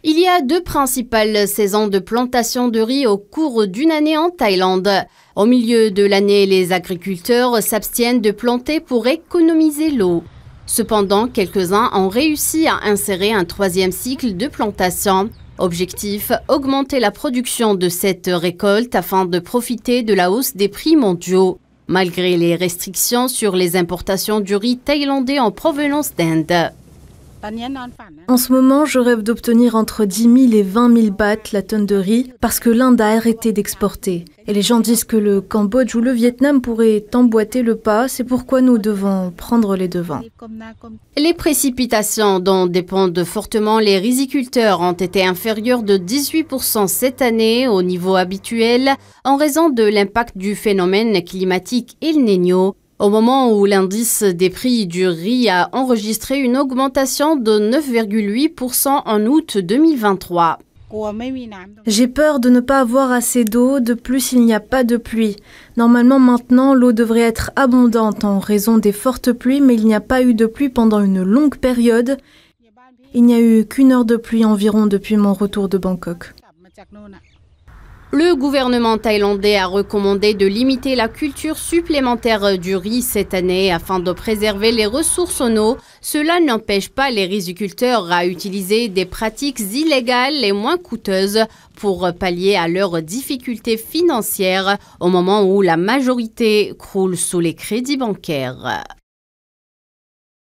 Il y a deux principales saisons de plantation de riz au cours d'une année en Thaïlande. Au milieu de l'année, les agriculteurs s'abstiennent de planter pour économiser l'eau. Cependant, quelques-uns ont réussi à insérer un troisième cycle de plantation. Objectif, augmenter la production de cette récolte afin de profiter de la hausse des prix mondiaux, malgré les restrictions sur les importations du riz thaïlandais en provenance d'Inde. En ce moment, je rêve d'obtenir entre 10 000 et 20 000 bahts la tonne de riz parce que l'Inde a arrêté d'exporter. Et les gens disent que le Cambodge ou le Vietnam pourraient emboîter le pas, c'est pourquoi nous devons prendre les devants. Les précipitations dont dépendent fortement les riziculteurs ont été inférieures de 18% cette année au niveau habituel en raison de l'impact du phénomène climatique El Niño. Au moment où l'indice des prix du riz a enregistré une augmentation de 9,8% en août 2023. J'ai peur de ne pas avoir assez d'eau, de plus il n'y a pas de pluie. Normalement maintenant l'eau devrait être abondante en raison des fortes pluies, mais il n'y a pas eu de pluie pendant une longue période. Il n'y a eu qu'une heure de pluie environ depuis mon retour de Bangkok. Le gouvernement thaïlandais a recommandé de limiter la culture supplémentaire du riz cette année afin de préserver les ressources en eau. Cela n'empêche pas les riziculteurs à utiliser des pratiques illégales et moins coûteuses pour pallier à leurs difficultés financières au moment où la majorité croule sous les crédits bancaires.